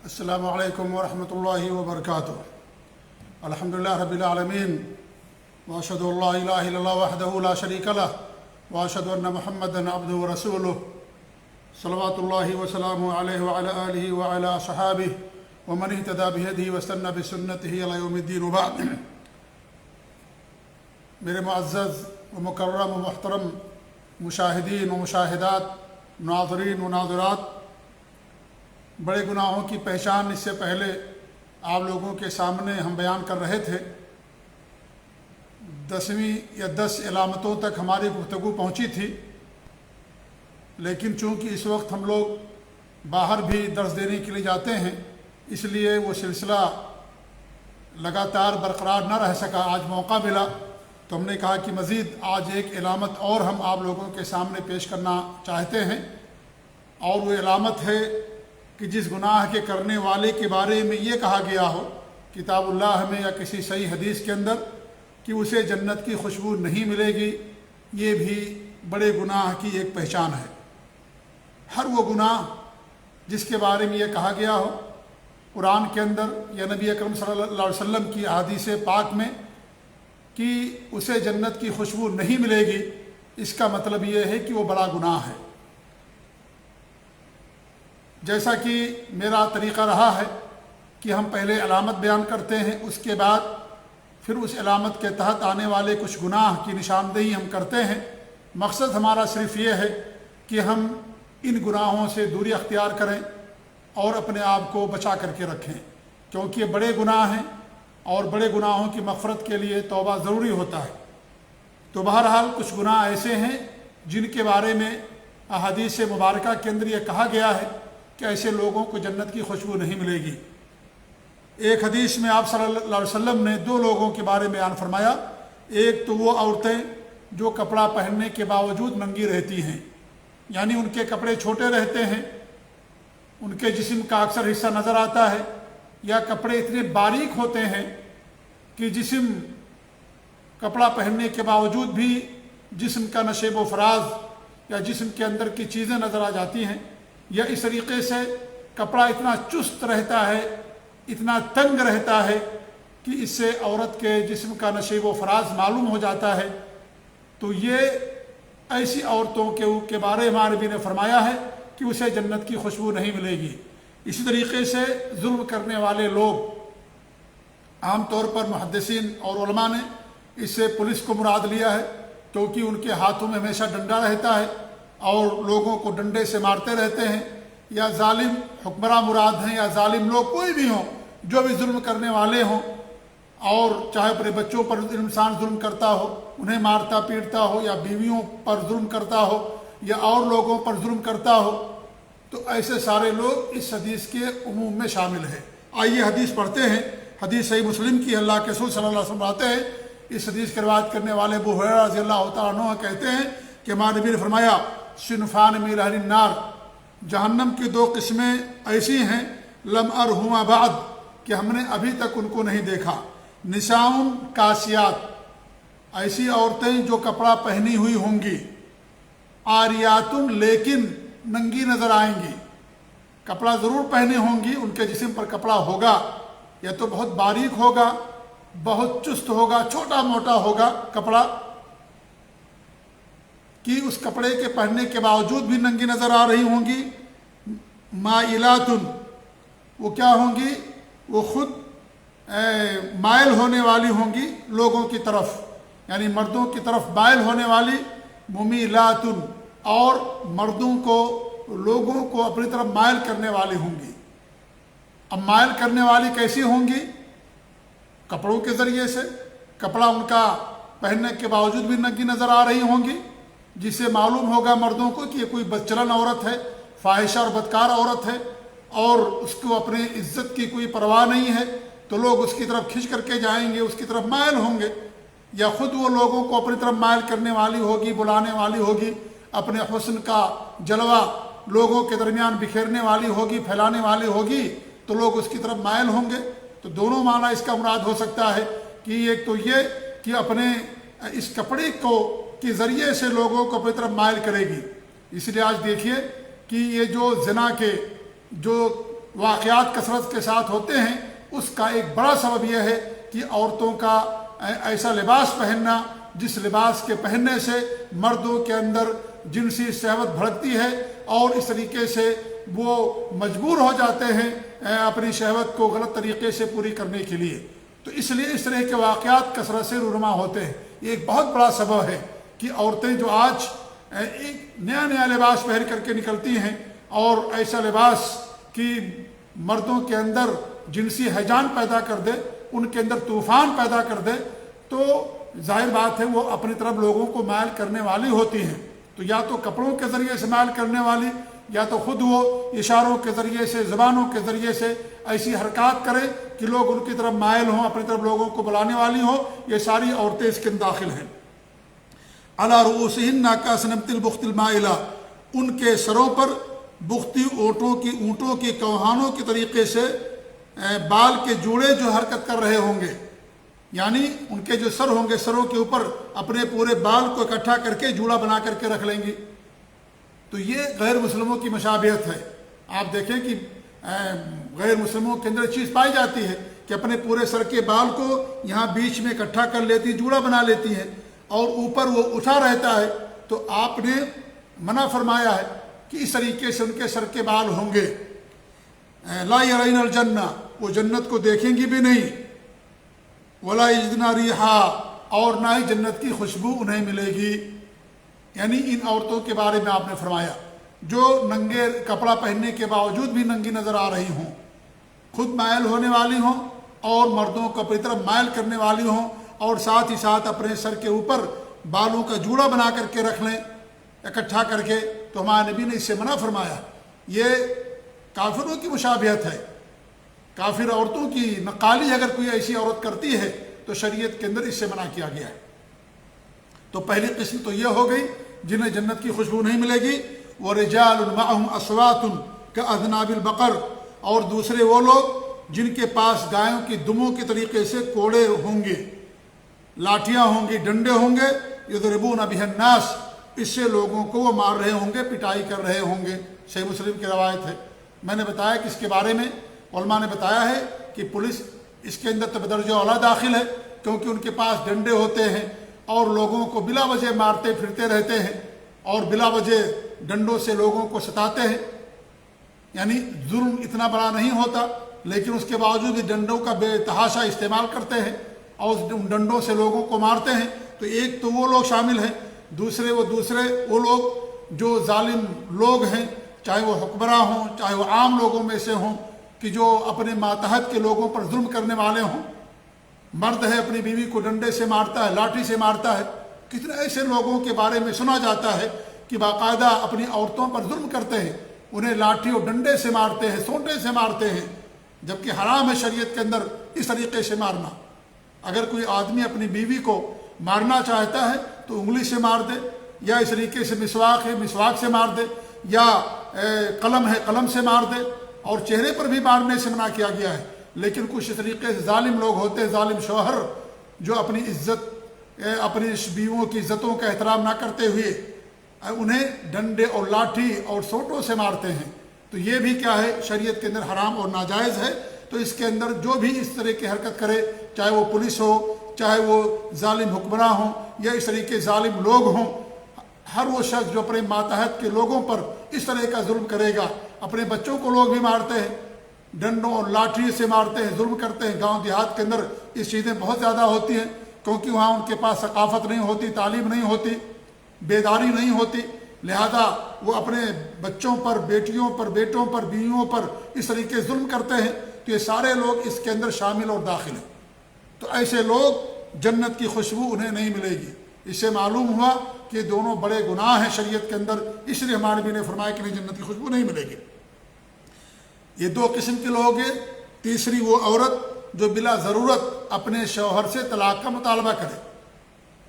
السلام علیکم ورحمۃ اللہ وبرکاتہ۔ الحمدللہ رب العالمین، واشهد ان لا الہ الا اللہ وحدہ لا شریک لہ، واشهد ان محمدا عبدہ ورسولہ، صلوات اللہ وسلامہ علیہ وعلی آلہ وعلی صحابہ ومن اہتدی بہدیہ واستنى بسنتہ الی یوم الدین، وبعد۔ میرے معزز و مکرم و محترم مشاہدین و مشاہدات، ناظرین و ناظرات، بڑے گناہوں کی پہچان اس سے پہلے آپ لوگوں کے سامنے ہم بیان کر رہے تھے۔ 10ویں یا 10 علامتوں تک ہماری گفتگو پہنچی تھی، لیکن چونکہ اس وقت ہم لوگ باہر بھی درس دینے کے لیے جاتے ہیں، اس لیے وہ سلسلہ لگاتار برقرار نہ رہ سکا۔ آج موقع ملا تو ہم نے کہا کہ مزید آج ایک علامت اور ہم آپ لوگوں کے سامنے پیش کرنا چاہتے ہیں، اور وہ علامت ہے کہ جس گناہ کے کرنے والے کے بارے میں یہ کہا گیا ہو کتاب اللہ میں یا کسی صحیح حدیث کے اندر کہ اسے جنت کی خوشبو نہیں ملے گی، یہ بھی بڑے گناہ کی ایک پہچان ہے۔ ہر وہ گناہ جس کے بارے میں یہ کہا گیا ہو قرآن کے اندر یا نبی اکرم صلی اللہ علیہ وسلم کی احادیث پاک میں کہ اسے جنت کی خوشبو نہیں ملے گی، اس کا مطلب یہ ہے کہ وہ بڑا گناہ ہے۔ جیسا کہ میرا طریقہ رہا ہے کہ ہم پہلے علامت بیان کرتے ہیں، اس کے بعد پھر اس علامت کے تحت آنے والے کچھ گناہ کی نشاندہی ہم کرتے ہیں۔ مقصد ہمارا صرف یہ ہے کہ ہم ان گناہوں سے دوری اختیار کریں اور اپنے آپ کو بچا کر کے رکھیں، کیونکہ یہ بڑے گناہ ہیں اور بڑے گناہوں کی مغفرت کے لیے توبہ ضروری ہوتا ہے۔ تو بہرحال کچھ گناہ ایسے ہیں جن کے بارے میں احادیث مبارکہ کے اندر یہ کہا گیا ہے کہ ایسے لوگوں کو جنت کی خوشبو نہیں ملے گی۔ ایک حدیث میں آپ صلی اللہ علیہ وسلم نے 2 لوگوں کے بارے میں بیان فرمایا۔ ایک تو وہ عورتیں جو کپڑا پہننے کے باوجود ننگی رہتی ہیں، یعنی ان کے کپڑے چھوٹے رہتے ہیں، ان کے جسم کا اکثر حصہ نظر آتا ہے، یا کپڑے اتنے باریک ہوتے ہیں کہ جسم کپڑا پہننے کے باوجود بھی جسم کا نشیب و فراز یا جسم کے اندر کی چیزیں نظر آ جاتی ہیں، یا اس طریقے سے کپڑا اتنا چست رہتا ہے، اتنا تنگ رہتا ہے کہ اس سے عورت کے جسم کا نشیب و فراز معلوم ہو جاتا ہے۔ تو یہ ایسی عورتوں کے بارے میں ہمارے نبی نے فرمایا ہے کہ اسے جنت کی خوشبو نہیں ملے گی۔ اسی طریقے سے ظلم کرنے والے لوگ، عام طور پر محدثین اور علماء نے اس سے پولیس کو مراد لیا ہے، کیونکہ ان کے ہاتھوں میں ہمیشہ ڈنڈا رہتا ہے اور لوگوں کو ڈنڈے سے مارتے رہتے ہیں، یا ظالم حکمراں مراد ہیں، یا ظالم لوگ کوئی بھی ہوں جو بھی ظلم کرنے والے ہوں، اور چاہے اپنے بچوں پر انسان ظلم کرتا ہو، انہیں مارتا پیٹتا ہو، یا بیویوں پر ظلم کرتا ہو، یا اور لوگوں پر ظلم کرتا ہو، تو ایسے سارے لوگ اس حدیث کے عموم میں شامل ہیں۔ آئیے حدیث پڑھتے ہیں۔ حدیث صحیح مسلم کی، اللہ کے رسول صلی اللہ علیہ وسلم آتے ہیں۔ اس حدیث کی روایت کرنے والے ابو ہریرہ رضی اللہ تعالیٰ عنہ کہتے ہیں کہ ہمارے نبی نے فرمایا، صنفان من اہل النار، جہنم کی 2 قسمیں ایسی ہیں، لم ارہما بعد، کہ ہم نے ابھی تک ان کو نہیں دیکھا۔ نساء کاسیات، ایسی عورتیں جو کپڑا پہنی ہوئی ہوں گی، عاریات لیکن ننگی نظر آئیں گی، کپڑا ضرور پہنے ہوں گی، ان کے جسم پر کپڑا ہوگا، یا تو بہت باریک ہوگا، بہت چست ہوگا، چھوٹا موٹا ہوگا کپڑا، کہ اس کپڑے کے پہننے کے باوجود بھی ننگی نظر آ رہی ہوں گی۔ مائلات، وہ کیا ہوں گی؟ وہ خود مائل ہونے والی ہوں گی لوگوں کی طرف، یعنی مردوں کی طرف مائل ہونے والی۔ ممیلات، اور مردوں کو، لوگوں کو اپنی طرف مائل کرنے والی ہوں گی۔ اب مائل کرنے والی کیسی ہوں گی؟ کپڑوں کے ذریعے سے، کپڑا ان کا پہننے کے باوجود بھی ننگی نظر آ رہی ہوں گی، جس سے معلوم ہوگا مردوں کو کہ یہ کوئی بدچلن عورت ہے، فاحشہ اور بدکار عورت ہے، اور اس کو اپنی عزت کی کوئی پرواہ نہیں ہے، تو لوگ اس کی طرف کھنچ کر کے جائیں گے، اس کی طرف مائل ہوں گے۔ یا خود وہ لوگوں کو اپنی طرف مائل کرنے والی ہوگی، بلانے والی ہوگی، اپنے حسن کا جلوہ لوگوں کے درمیان بکھیرنے والی ہوگی، پھیلانے والی ہوگی، تو لوگ اس کی طرف مائل ہوں گے۔ تو دونوں معنی اس کا مراد ہو سکتا ہے کہ ایک تو یہ کہ اپنے اس کپڑے کو کے ذریعے سے لوگوں کو اپنی طرف مائل کرے گی۔ اس لیے آج دیکھیے کہ یہ جو زنا کے جو واقعات کثرت کے ساتھ ہوتے ہیں اس کا ایک بڑا سبب یہ ہے کہ عورتوں کا ایسا لباس پہننا جس لباس کے پہننے سے مردوں کے اندر جنسی شہوت بھڑکتی ہے اور اس طریقے سے وہ مجبور ہو جاتے ہیں اپنی شہوت کو غلط طریقے سے پوری کرنے کے لیے. تو اس لیے اس طرح کے واقعات کثرت سے رونما ہوتے ہیں. یہ ایک بہت بڑا سبب ہے کہ عورتیں جو آج ایک نیا نیا لباس پہن کر کے نکلتی ہیں اور ایسا لباس کہ مردوں کے اندر جنسی ہیجان پیدا کر دے، ان کے اندر طوفان پیدا کر دے، تو ظاہر بات ہے وہ اپنی طرف لوگوں کو مائل کرنے والی ہوتی ہیں. تو یا تو کپڑوں کے ذریعے سے مائل کرنے والی، یا تو خود وہ اشاروں کے ذریعے سے، زبانوں کے ذریعے سے ایسی حرکات کرے کہ لوگ ان کی طرف مائل ہوں، اپنی طرف لوگوں کو بلانے والی ہوں. یہ ساری عورتیں اس کے اندر داخل ہیں. علی رؤوسہن کاسنمۃ البخت المائلہ، ان کے سروں پر بختی اونٹوں کی کوہانوں کے طریقے سے بال کے جوڑے جو حرکت کر رہے ہوں گے، یعنی ان کے جو سر ہوں گے، سروں کے اوپر اپنے پورے بال کو اکٹھا کر کے جوڑا بنا کر کے رکھ لیں گی. تو یہ غیر مسلموں کی مشابہت ہے. آپ دیکھیں کہ غیر مسلموں کے اندر چیز پائی جاتی ہے کہ اپنے پورے سر کے بال کو یہاں بیچ میں اکٹھا کر لیتی، جوڑا بنا لیتی ہیں اور اوپر وہ اٹھا رہتا ہے. تو آپ نے منع فرمایا ہے کہ اس طریقے سے ان کے سر کے بال ہوں گے. لا یرین الجنہ، وہ جنت کو دیکھیں گی بھی نہیں. ولا یجدن ریحا، اور نہ ہی جنت کی خوشبو انہیں ملے گی. یعنی ان عورتوں کے بارے میں آپ نے فرمایا جو ننگے کپڑا پہننے کے باوجود بھی ننگی نظر آ رہی ہوں، خود مائل ہونے والی ہوں اور مردوں کو اپنی طرف مائل کرنے والی ہوں، اور ساتھ ہی ساتھ اپنے سر کے اوپر بالوں کا جوڑا بنا کر کے رکھ لیں اکٹھا کر کے. تو ہمارے نبی نے اس سے منع فرمایا. یہ کافروں کی مشابہت ہے. کافر عورتوں کی نقالی اگر کوئی ایسی عورت کرتی ہے تو شریعت کے اندر اس سے منع کیا گیا ہے. تو پہلی قسم تو یہ ہو گئی جنہیں جنت کی خوشبو نہیں ملے گی. وَرِجَالٌ مَعَهُمْ أَصْوَاتٌ كَأَذْنَابِ الْبَقَرِ، اور دوسرے وہ لوگ جن کے پاس گایوں کی دموں کے طریقے سے کوڑے ہوں گے، لاٹھیاں ہوں گی، ڈنڈے ہوں گے. يَضْرِبُونَ بِهَا النَّاسِ، اس سے لوگوں کو وہ مار رہے ہوں گے، پٹائی کر رہے ہوں گے. صحیح مسلم کی روایت ہے. میں نے بتایا کہ اس کے بارے میں علماء نے بتایا ہے کہ پولیس اس کے اندر تو بدرجہ اعلیٰ داخل ہے، کیونکہ ان کے پاس ڈنڈے ہوتے ہیں اور لوگوں کو بلا وجہ مارتے پھرتے رہتے ہیں اور بلا وجہ ڈنڈوں سے لوگوں کو ستاتے ہیں. یعنی ظلم اتنا بڑا نہیں ہوتا لیکن اس کے باوجود بھی ڈنڈوں کا بے تحاشا استعمال کرتے ہیں اور ان ڈنڈوں سے لوگوں کو مارتے ہیں. تو ایک تو وہ لوگ شامل ہیں، دوسرے وہ لوگ جو ظالم لوگ ہیں، چاہے وہ حکمراں ہوں چاہے وہ عام لوگوں میں سے ہوں، کہ جو اپنے ماتحت کے لوگوں پر ظلم کرنے والے ہوں. مرد ہے اپنی بیوی کو ڈنڈے سے مارتا ہے، لاٹھی سے مارتا ہے. کتنے ایسے لوگوں کے بارے میں سنا جاتا ہے کہ باقاعدہ اپنی عورتوں پر ظلم کرتے ہیں، انہیں لاٹھی اور ڈنڈے سے مارتے ہیں، سونٹے سے مارتے ہیں، جبکہ حرام ہے شریعت کے اندر اس طریقے سے مارنا. اگر کوئی آدمی اپنی بیوی کو مارنا چاہتا ہے تو انگلی سے مار دے، یا اس طریقے سے مسواک ہے مسواک سے مار دے، یا قلم ہے قلم سے مار دے، اور چہرے پر بھی مارنے سے منع کیا گیا ہے. لیکن کچھ اس طریقے سے ظالم لوگ ہوتے ہیں، ظالم شوہر، جو اپنی اپنی بیویوں کی عزتوں کا احترام نہ کرتے ہوئے انہیں ڈنڈے اور لاٹھی اور سوٹوں سے مارتے ہیں. تو یہ بھی کیا ہے، شریعت کے اندر حرام اور ناجائز ہے. تو اس کے اندر جو بھی اس طرح کی حرکت کرے، چاہے وہ پولیس ہو چاہے وہ ظالم حکمراں ہوں یا اس طریقے ظالم لوگ ہوں، ہر وہ شخص جو اپنے ماتحت کے لوگوں پر اس طرح کا ظلم کرے گا. اپنے بچوں کو لوگ بھی مارتے ہیں، ڈنڈوں اور لاٹھی سے مارتے ہیں، ظلم کرتے ہیں. گاؤں دیہات کے اندر اس چیزیں بہت زیادہ ہوتی ہیں کیونکہ وہاں ان کے پاس ثقافت نہیں ہوتی، تعلیم نہیں ہوتی، بیداری نہیں ہوتی. لہذا وہ اپنے بچوں پر، بیٹیوں پر، بیٹوں پر، بیویوں پر اس طریقے ظلم کرتے ہیں. تو یہ سارے لوگ اس کے اندر شامل اور داخل ہیں. تو ایسے لوگ جنت کی خوشبو انہیں نہیں ملے گی. اس سے معلوم ہوا کہ دونوں بڑے گناہ ہیں شریعت کے اندر، اس لیے ہمارے نبی نے فرمایا کہ نہیں، جنت کی خوشبو نہیں ملے گی. یہ دو قسم کے لوگ ہیں. تیسری وہ عورت جو بلا ضرورت اپنے شوہر سے طلاق کا مطالبہ کرے،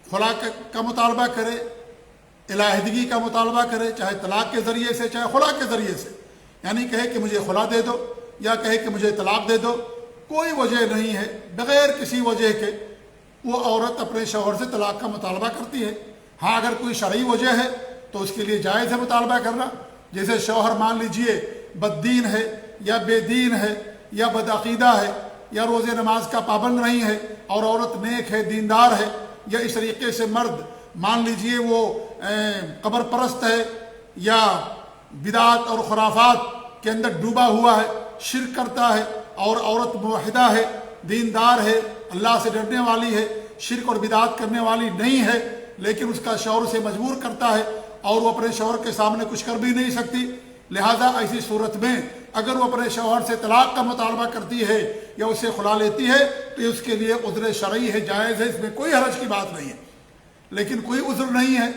خلا کا مطالبہ کرے، علیحدگی کا مطالبہ کرے، چاہے طلاق کے ذریعے سے چاہے خلا کے ذریعے سے. یعنی کہے کہ مجھے خلا دے دو یا کہے کہ مجھے طلاق دے دو، کوئی وجہ نہیں ہے، بغیر کسی وجہ کے وہ عورت اپنے شوہر سے طلاق کا مطالبہ کرتی ہے. ہاں اگر کوئی شرعی وجہ ہے تو اس کے لیے جائز ہے مطالبہ کرنا. جیسے شوہر مان لیجئے بددین ہے یا بے دین ہے یا بدعقیدہ ہے یا روزے نماز کا پابند نہیں ہے اور عورت نیک ہے دیندار ہے، یا اس طریقے سے مرد مان لیجئے وہ قبر پرست ہے یا بدعات اور خرافات کے اندر ڈوبا ہوا ہے، شرک کرتا ہے، اور عورت موحدہ ہے، دیندار ہے، اللہ سے ڈرنے والی ہے، شرک اور بدعات کرنے والی نہیں ہے، لیکن اس کا شوہر سے مجبور کرتا ہے اور وہ اپنے شوہر کے سامنے کچھ کر بھی نہیں سکتی، لہذا ایسی صورت میں اگر وہ اپنے شوہر سے طلاق کا مطالبہ کرتی ہے یا اسے خلا لیتی ہے تو اس کے لیے عذر شرعی ہے، جائز ہے، اس میں کوئی حرج کی بات نہیں ہے۔ لیکن کوئی عذر نہیں ہے،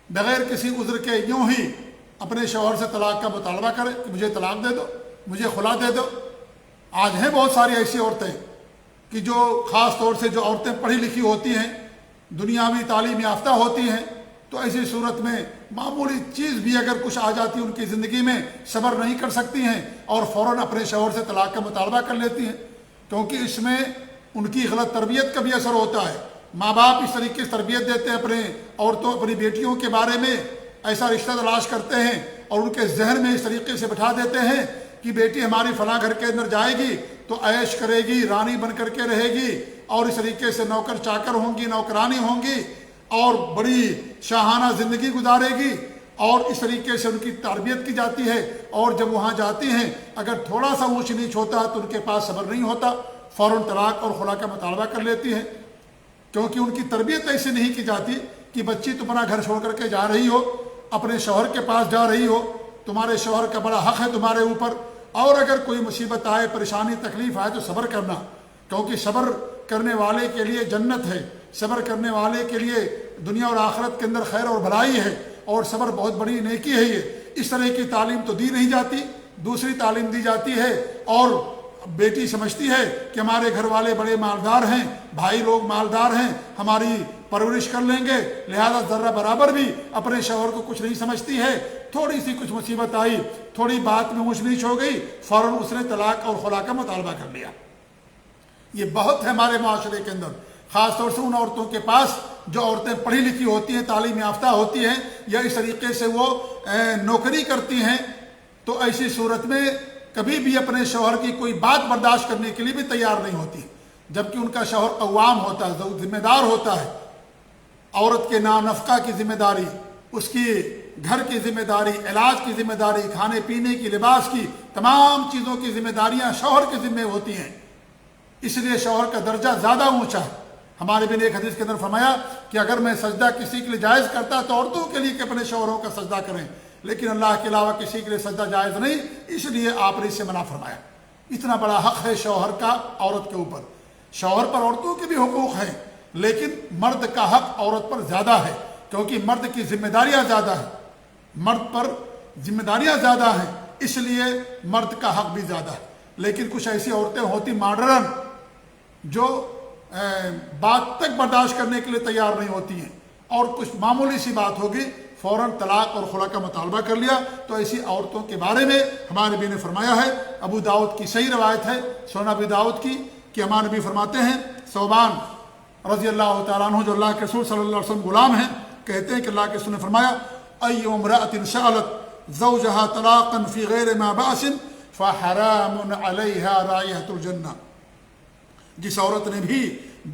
بغیر کسی عذر کے یوں ہی اپنے شوہر سے طلاق کا مطالبہ کرے کہ مجھے طلاق دے دو، مجھے خلا دے دو۔ آج ہیں بہت ساری ایسی عورتیں کہ جو خاص طور سے جو عورتیں پڑھی لکھی ہوتی ہیں، دنیاوی تعلیم یافتہ ہوتی ہیں، تو ایسی صورت میں معمولی چیز بھی اگر کچھ آ جاتی ان کی زندگی میں صبر نہیں کر سکتی ہیں اور فوراً اپنے شوہر سے طلاق کا مطالبہ کر لیتی ہیں، کیونکہ اس میں ان کی غلط تربیت کا بھی اثر ہوتا ہے۔ ماں باپ اس طریقے سے تربیت دیتے ہیں اپنے عورتوں اپنی بیٹیوں کے بارے میں، ایسا رشتہ تلاش کرتے ہیں اور ان کے ذہن میں اس طریقے سے بٹھا دیتے ہیں کہ بیٹی ہماری فلاں گھر کے اندر جائے گی تو عیش کرے گی، رانی بن کر کے رہے گی، اور اس طریقے سے نوکر چاکر ہوں گی، نوکرانی ہوں گی، اور بڑی شاہانہ زندگی گزارے گی، اور اس طریقے سے ان کی تربیت کی جاتی ہے۔ اور جب وہاں جاتی ہیں اگر تھوڑا سا اونچ نیچ ہوتا ہے تو ان کے پاس صبر نہیں ہوتا، فوراً طلاق اور خلا کا مطالبہ کر لیتی ہیں، کیونکہ ان کی تربیت ایسے نہیں کی جاتی کہ بچی تم اپنا گھر چھوڑ کر کے جا رہی ہو، اپنے شوہر کے پاس جا رہی ہو، تمہارے شوہر کا بڑا حق ہے تمہارے اوپر، اور اگر کوئی مصیبت آئے، پریشانی تکلیف آئے تو صبر کرنا، کیونکہ صبر کرنے والے کے لیے جنت ہے، صبر کرنے والے کے لیے دنیا اور آخرت کے اندر خیر اور بھلائی ہے، اور صبر بہت بڑی نیکی ہے۔ یہ اس طرح کی تعلیم تو دی نہیں جاتی، دوسری تعلیم دی جاتی ہے، اور بیٹی سمجھتی ہے کہ ہمارے گھر والے بڑے مالدار ہیں، بھائی لوگ مالدار ہیں، ہماری پرورش کر لیں گے، لہذا ذرہ برابر بھی اپنے شوہر کو کچھ نہیں سمجھتی ہے، تھوڑی سی کچھ مصیبت آئی، تھوڑی بات میں اونچ نیچ ہو گئی، فوراً اس نے طلاق اور خلا کا مطالبہ کر لیا۔ یہ بہت ہے ہمارے معاشرے کے اندر، خاص طور سے ان عورتوں کے پاس جو عورتیں پڑھی لکھی ہوتی ہیں، تعلیم یافتہ ہوتی ہیں، یا اس طریقے سے وہ نوکری کرتی ہیں، تو ایسی صورت میں کبھی بھی اپنے شوہر کی کوئی بات برداشت کرنے کے لیے بھی تیار نہیں ہوتی، جبکہ ان کا شوہر قوام ہوتا ہے، ذمہ دار ہوتا ہے، عورت کے نانفقہ کی ذمہ داری، اس کی گھر کی ذمہ داری، علاج کی ذمہ داری، کھانے پینے کی، لباس کی، تمام چیزوں کی ذمہ داریاں شوہر کے ذمہ ہوتی ہیں، اس لیے شوہر کا درجہ زیادہ اونچا ہے۔ ہمارے بھی نے ایک حدیث کے اندر فرمایا کہ اگر میں سجدہ کسی کے لیے جائز کرتا تو عورتوں کے لیے کہ اپنے شوہروں کا سجدہ کریں، لیکن اللہ کے علاوہ کسی کے لیے سجدہ جائز نہیں، اس لیے آپ نے اس سے منع فرمایا۔ اتنا بڑا حق ہے شوہر کا عورت کے اوپر۔ شوہر پر عورتوں کے بھی حقوق ہیں، لیکن مرد کا حق عورت پر زیادہ ہے، کیونکہ مرد کی ذمہ داریاں زیادہ ہیں، مرد پر ذمہ داریاں زیادہ ہیں، اس لیے مرد کا حق بھی زیادہ ہے۔ لیکن کچھ ایسی عورتیں ہوتی ماڈرن جو بات تک برداشت کرنے کے لیے تیار نہیں ہوتی ہیں، اور کچھ معمولی سی بات ہوگی فوراً طلاق اور خلا کا مطالبہ کر لیا۔ تو ایسی عورتوں کے بارے میں ہمارے نبی نے فرمایا ہے، ابو داؤد کی صحیح روایت ہے، سنن ابی داؤد کی، کہ ہمارے نبی فرماتے ہیں، ثوبان رضی اللہ تعالیٰ عنہ جو اللہ کے رسول صلی اللہ علیہ وسلم غلام ہیں، کہتے ہیں کہ اللہ کے رسول نے فرمایا، ای امرأۃ سألت زوجها طلاقا فی غیر ما بأس فحرام علیہا رائحۃ الجنہ۔ جس عورت نے بھی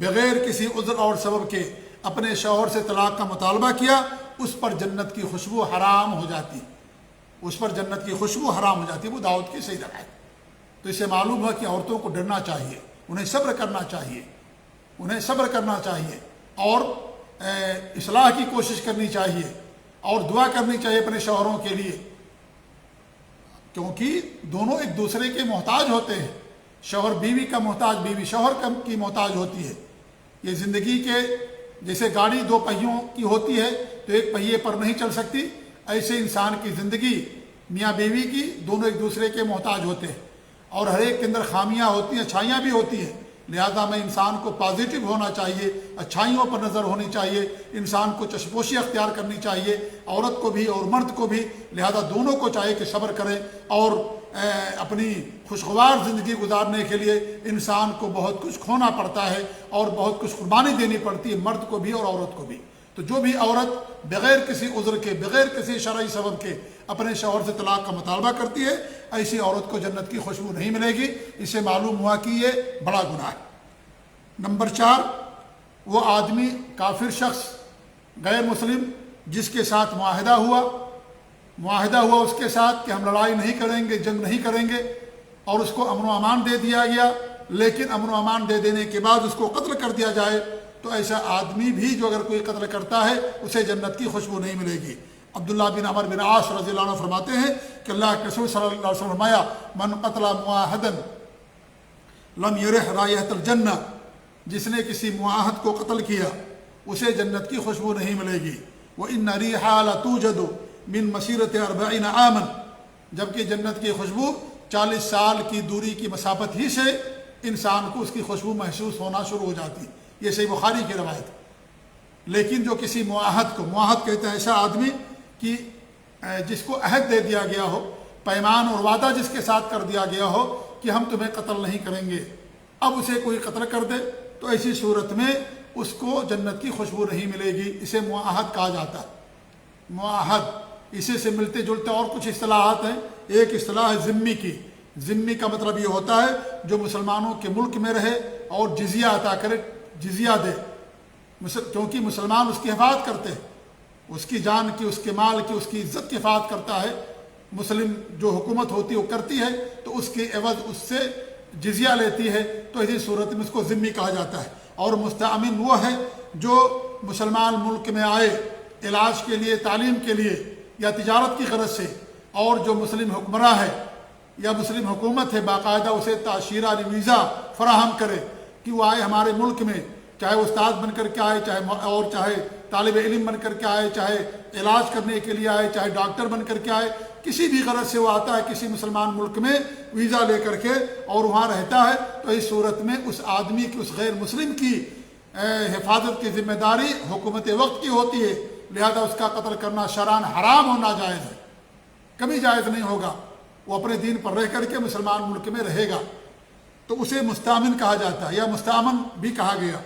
بغیر کسی عذر اور سبب کے اپنے شوہر سے طلاق کا مطالبہ کیا، اس پر جنت کی خوشبو حرام ہو جاتی، اس پر جنت کی خوشبو حرام ہو جاتی ہے۔ وہ دعوت کی صحیح روایت۔ تو اسے معلوم ہے کہ عورتوں کو ڈرنا چاہیے، انہیں صبر کرنا چاہیے، انہیں صبر کرنا چاہیے، اور اصلاح کی کوشش کرنی چاہیے، اور دعا کرنی چاہیے اپنے شوہروں کے لیے، کیونکہ دونوں ایک دوسرے کے محتاج ہوتے ہیں۔ شوہر بیوی کا محتاج، بیوی شوہر کی محتاج ہوتی ہے۔ یہ زندگی کے جیسے گاڑی دو پہیوں کی ہوتی ہے تو ایک پہیے پر نہیں چل سکتی، ایسے انسان کی زندگی میاں بیوی کی دونوں ایک دوسرے کے محتاج ہوتے ہیں، اور ہر ایک کے اندر خامیاں ہوتی ہیں، اچھائیاں بھی ہوتی ہیں، لہذا میں انسان کو پازیٹیو ہونا چاہیے، اچھائیوں پر نظر ہونی چاہیے، انسان کو چشپوشی اختیار کرنی چاہیے، عورت کو بھی اور مرد کو بھی، لہذا دونوں کو چاہیے کہ صبر کریں، اور اپنی خوشگوار زندگی گزارنے کے لیے انسان کو بہت کچھ کھونا پڑتا ہے اور بہت کچھ قربانی دینی پڑتی ہے، مرد کو بھی اور عورت کو بھی۔ تو جو بھی عورت بغیر کسی عذر کے، بغیر کسی شرعی سبب کے اپنے شوہر سے طلاق کا مطالبہ کرتی ہے، ایسی عورت کو جنت کی خوشبو نہیں ملے گی۔ اسے معلوم ہوا کہ یہ بڑا گناہ ہے۔ نمبر 4، وہ آدمی کافر شخص غیر مسلم جس کے ساتھ معاہدہ ہوا اس کے ساتھ کہ ہم لڑائی نہیں کریں گے، جنگ نہیں کریں گے، اور اس کو امن و امان دے دیا گیا، لیکن امن و امان دے دینے کے بعد اس کو قتل کر دیا جائے، تو ایسا آدمی بھی جو اگر کوئی قتل کرتا ہے اسے جنت کی خوشبو نہیں ملے گی۔ عبداللہ بن عمر بن عاص رضی اللہ عنہ فرماتے ہیں کہ اللہ کے رسول صلی اللہ علیہ وسلم فرمایا، من قتل معاہدا لم یرح رائحۃ الجنہ، جس نے کسی معاہد کو قتل کیا اسے جنت کی خوشبو نہیں ملے گی۔ وَإِنَّ رِيحَهَا لَتُوجَدُ مِن مَسِيرَةِ 40 عَامًا، جبکہ جنت کی خوشبو 40 سال کی دوری کی مسافت ہی سے انسان کو اس کی خوشبو محسوس ہونا شروع ہو جاتی۔ یہ صحیح بخاری کی روایت ہے۔ لیکن جو کسی معاہد کہتے ہیں ایسا آدمی کہ جس کو عہد دے دیا گیا ہو، پیمان اور وعدہ جس کے ساتھ کر دیا گیا ہو کہ ہم تمہیں قتل نہیں کریں گے، اب اسے کوئی قتل کر دے تو ایسی صورت میں اس کو جنت کی خوشبو نہیں ملے گی۔ اسے معاہد کہا جاتا ہے۔ معاہد، اسی سے ملتے جلتے اور کچھ اصطلاحات ہیں۔ ایک اصطلاح ہے ذمی کی۔ ذمی کا مطلب یہ ہوتا ہے جو مسلمانوں کے ملک میں رہے اور جزیہ عطا کرے، جزیہ دے، کیونکہ مسلمان اس کی حفاظت کرتے ہیں، اس کی جان کی، اس کے مال کی، اس کی عزت کی حفاظت کرتا ہے۔ مسلم جو حکومت ہوتی ہے وہ کرتی ہے تو اس کے عوض اس سے جزیہ لیتی ہے، تو اسی صورت میں اس کو ذمی کہا جاتا ہے۔ اور مستأمن وہ ہے جو مسلمان ملک میں آئے علاج کے لیے، تعلیم کے لیے یا تجارت کی غرض سے، اور جو مسلم حکمراں ہے یا مسلم حکومت ہے باقاعدہ اسے تاشیرہ یعنی ویزا فراہم کرے کہ وہ آئے ہمارے ملک میں، چاہے استاد بن کر کے آئے، چاہے طالب علم بن کر کے آئے، چاہے علاج کرنے کے لیے آئے، چاہے ڈاکٹر بن کر کے آئے، کسی بھی غرض سے وہ آتا ہے کسی مسلمان ملک میں ویزا لے کر کے اور وہاں رہتا ہے، تو اس صورت میں اس آدمی کی، اس غیر مسلم کی حفاظت کی ذمہ داری حکومت وقت کی ہوتی ہے، لہذا اس کا قتل کرنا شرعاً حرام اور ناجائز ہے، کبھی جائز نہیں ہوگا۔ وہ اپنے دین پر رہ کر کے مسلمان ملک میں رہے گا، تو اسے مستأمن کہا جاتا ہے یا مستأمن بھی کہا گیا۔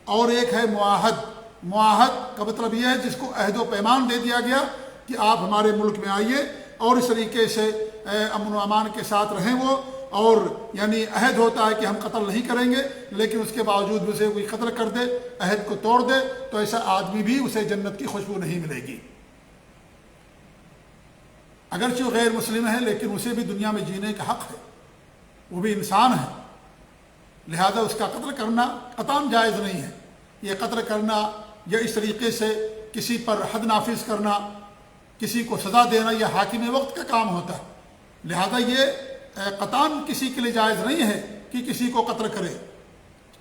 اور ایک ہے معاہد۔ معاہد کا مطلب یہ ہے جس کو عہد و پیمان دے دیا گیا کہ آپ ہمارے ملک میں آئیے اور اس طریقے سے امن و امان کے ساتھ رہیں وہ، اور یعنی عہد ہوتا ہے کہ ہم قتل نہیں کریں گے، لیکن اس کے باوجود بھی اسے کوئی قتل کر دے، عہد کو توڑ دے، تو ایسا آدمی بھی اسے جنت کی خوشبو نہیں ملے گی۔ اگرچہ وہ غیر مسلم ہے لیکن اسے بھی دنیا میں جینے کا حق ہے، وہ بھی انسان ہے، لہذا اس کا قتل کرنا قطعاً جائز نہیں ہے۔ یہ قتل کرنا یا اس طریقے سے کسی پر حد نافذ کرنا، کسی کو سزا دینا، یہ حاکم وقت کا کام ہوتا ہے، لہذا یہ قطعاً کسی کے لیے جائز نہیں ہے کہ کسی کو قتل کرے،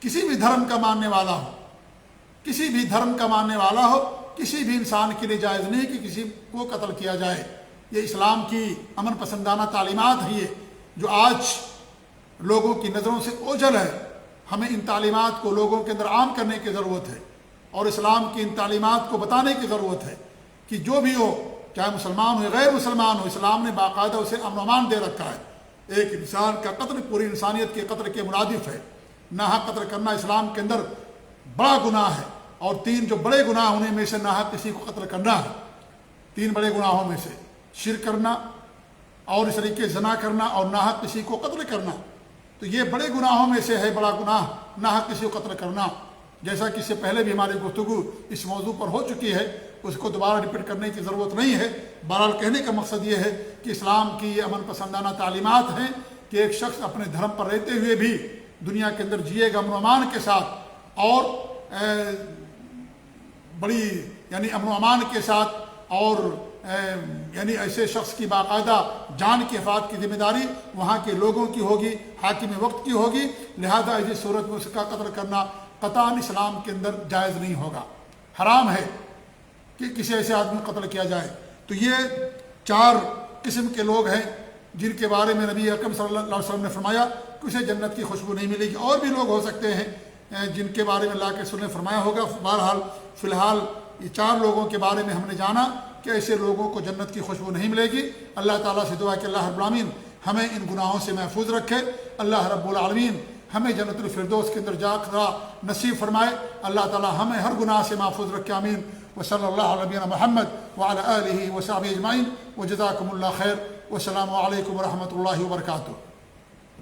کسی بھی دھرم کا ماننے والا ہو، کسی بھی دھرم کا ماننے والا ہو، کسی بھی انسان کے لیے جائز نہیں کہ کسی کو قتل کیا جائے۔ یہ اسلام کی امن پسندانہ تعلیمات ہے یہ، جو آج لوگوں کی نظروں سے اوجھل ہے۔ ہمیں ان تعلیمات کو لوگوں کے اندر عام کرنے کی ضرورت ہے، اور اسلام کی ان تعلیمات کو بتانے کی ضرورت ہے کہ جو بھی ہو، چاہے مسلمان ہو یا غیر مسلمان ہو، اسلام نے باقاعدہ اسے امن و امان دے رکھا ہے۔ ایک انسان کا قتل پوری انسانیت کے قتل کے مرادف ہے۔ ناحق قتل کرنا اسلام کے اندر بڑا گناہ ہے، اور 3 جو بڑے گناہ ہونے میں سے ناحق کسی کو قتل کرنا ہے۔ 3 بڑے گناہوں میں سے شرک کرنا، اور اس طریقے زنا کرنا، اور ناحق کسی کو قتل کرنا، تو یہ بڑے گناہوں میں سے ہے بڑا گناہ ناحق کسی کو قتل کرنا۔ جیسا کہ اس سے پہلے بھی ہماری گفتگو اس موضوع پر ہو چکی ہے، اس کو دوبارہ ریپیٹ کرنے کی ضرورت نہیں ہے۔ بہرحال کہنے کا مقصد یہ ہے کہ اسلام کی یہ امن پسندانہ تعلیمات ہیں کہ ایک شخص اپنے دھرم پر رہتے ہوئے بھی دنیا کے اندر جیے گا امن و امان کے ساتھ، اور بڑی یعنی امن و امان کے ساتھ، اور یعنی ایسے شخص کی باقاعدہ جان کی حفاظت کی ذمہ داری وہاں کے لوگوں کی ہوگی، حاکم وقت کی ہوگی، لہذا ایسی صورت میں اس کا قتل کرنا قطعاً اسلام کے اندر جائز نہیں ہوگا، حرام ہے کہ کسی ایسے آدمی کو قتل کیا جائے۔ تو یہ 4 قسم کے لوگ ہیں جن کے بارے میں نبی اکرم صلی اللہ علیہ وسلم نے فرمایا کہ اسے جنت کی خوشبو نہیں ملے گی۔ اور بھی لوگ ہو سکتے ہیں جن کے بارے میں اللہ کے رسول نے فرمایا ہوگا۔ بہرحال فی الحال یہ 4 لوگوں کے بارے میں ہم نے جانا کہ ایسے لوگوں کو جنت کی خوشبو نہیں ملے گی۔ اللہ تعالیٰ سے دعا کہ اللہ رب العالمین ہمیں ان گناہوں سے محفوظ رکھے، اللہ رب العالمین ہمیں جنت الفردوس کے اندر جا کر نصیب فرمائے، اللہ تعالیٰ ہمیں ہر گناہ سے محفوظ رکھے، آمین۔ وصلی اللہ علی نبینا محمد وعلی آلہ وصحبہ اجمعین وجزاکم اللہ خیر والسلام علیکم ورحمۃ اللہ وبرکاتہ.